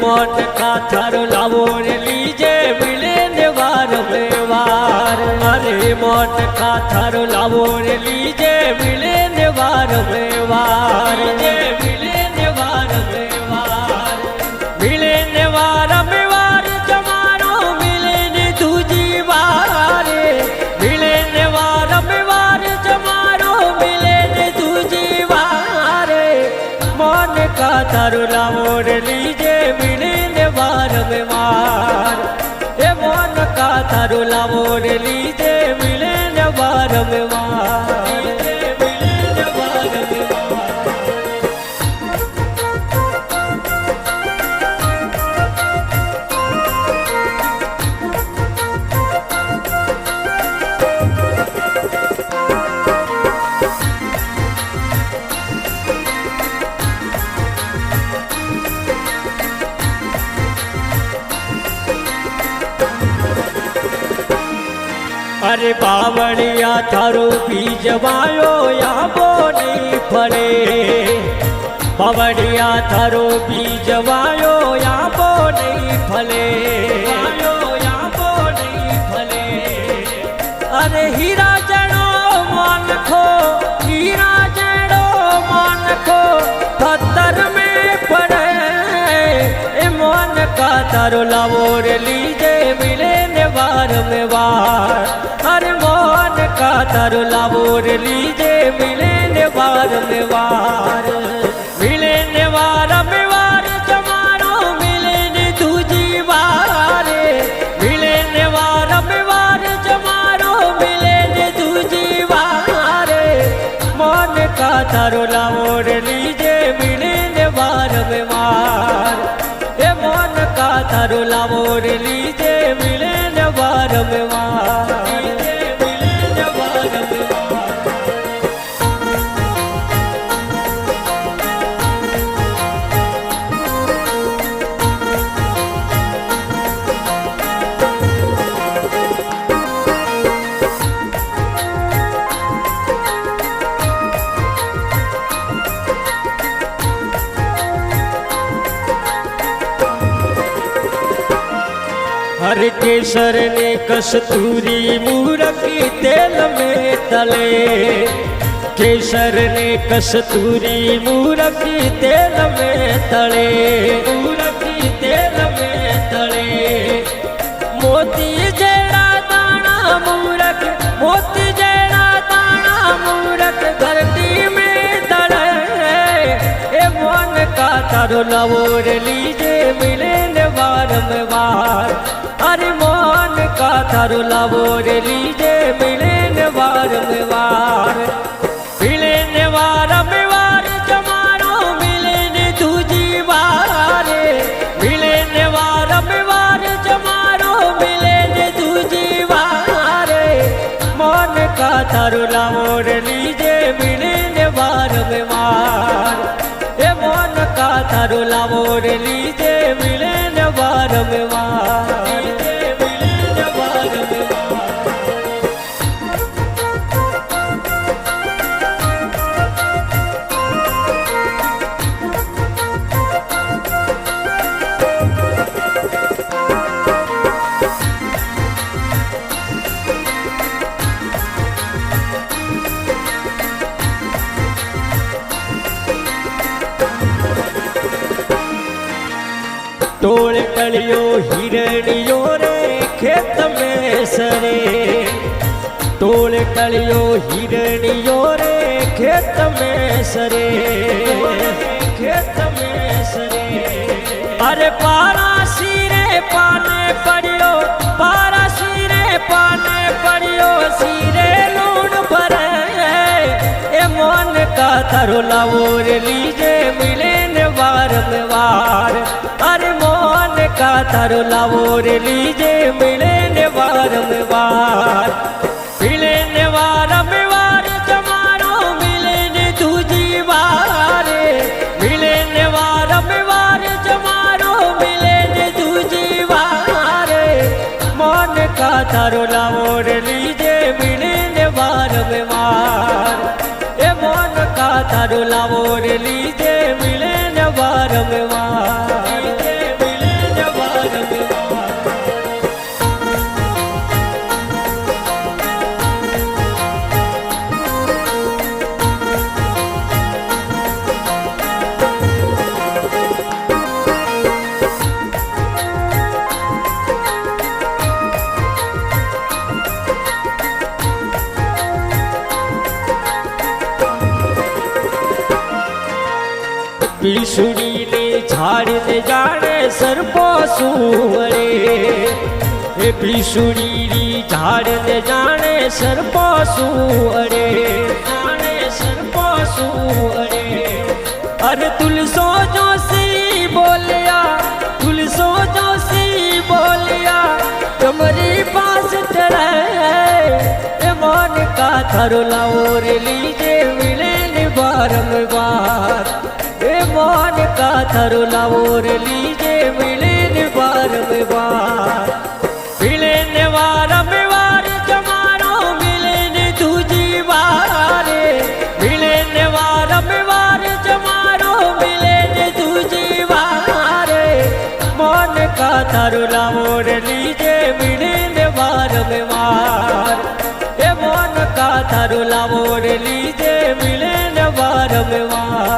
मोन का थारो लावो रे लीजे मिले ने वार में वार। अरे मोन का थारो लावो रे लीजे मिले ने वार में वार। मिले ने वार में वार, मिले ने वार में वार जमारो मिले ने दूजी वार। मिले ने वार में वार जमारो मिले ने दूजी वार। मोन का थारो लावो रे लीजे मिले ने वार में वार। ए मोन का थारो लावो रे लीजे मिले ने वार में वार। अरे बावड़िया थारो बीज वायो याबो नहीं फले। बावड़िया थारो बीज वायो याबो नहीं फले। वायो याबो नहीं फले। अरे हीरा जड़ो मान खो, हीरा जड़ो मान खो पत्थर में पड़े। ए मोन का थारो लावो रे लीजे मिले ने वार में वार। अरे मोन का थारो लावो रे लीजे मिले ने वार में वार। मिले ने वार में वार जमारो मिले ने दूजी वार। मिले ने वार में वार जमारो मिले ने दूजी वार। मोन का थारो लावो रे लीजे मिले ने वार में वार। ए मोन का थारो लावो रे लीजे मिले ने वार में वार। हर केसर ने कस्तूरी मूरखी तेल में तले। केसर ने कस्तूरी मूरखी तेल में तले। मूरखी तेल में तले। मोती जेड़ा दाना मूरख, मोती जेड़ा दाना मूरख धरती में तले। ए मोन का थारो लावो रे लीजे मिले ने वार में वार। अरे मोन का थारो लावो रे लीजे मिले ने वार में वार। मिले ने वार में वार जमारो मिले ने दूजी वार। मिले ने वार में वार जमारो मिले ने दूजी वार। मोन का थारो लावो रे लीजे मिले ने वार में वार। ए मोन का थारो लावो रे लीजे मिले ने वार में वार। टोल टलियो हिरणियो रे खेत में सरे। टोल टलियो हिरणियो रे खेत में सरे। खेत में सरे। अरे पारा सिरे पाने पड़ियो, पारा सिरे पाने पड़ियो सिरे लूण भरे। ए मोन का थारो लावो रे लीजे मिले ने वार में वार। अरे मोन का थारो लावो रे लीजे मिले ने वार में वार। मिले ने वार में वार जमारो मिले ने दूजी वार। मिले ने वार में वार जमारो मिले ने दूजी वार। मोन का थारो लावो रे लीजे मिले ने वार में वार। ए मोन का थारो लावो रे लीजे मिले ने वार में वार। પીસુડી ને ઝાડ ને જાણે સરપો સુવરે એ પીસુડી ની ઝાડ ને જાણે સરપો સુવરે જાણે સરપો સુવરે અરે તુલસો જોશી બોલ્યા તુલસો જોશી બોલ્યા તમારી પાસ ચડે એ મન કા થારો લાવો રે લીજે મિલે ને વારંવાર मन का थरो लावो रे लीजे मिले ने वारंवार मिले ने वारंवार जमारो मिले ने तुझी वारे मिले ने वारंवार जमारो मिले ने तुझी वारे मन का थरो लावो रे लीजे मिले ने वारंवार ए मन का थरो लावो रे लीजे मिले ने वारंवार.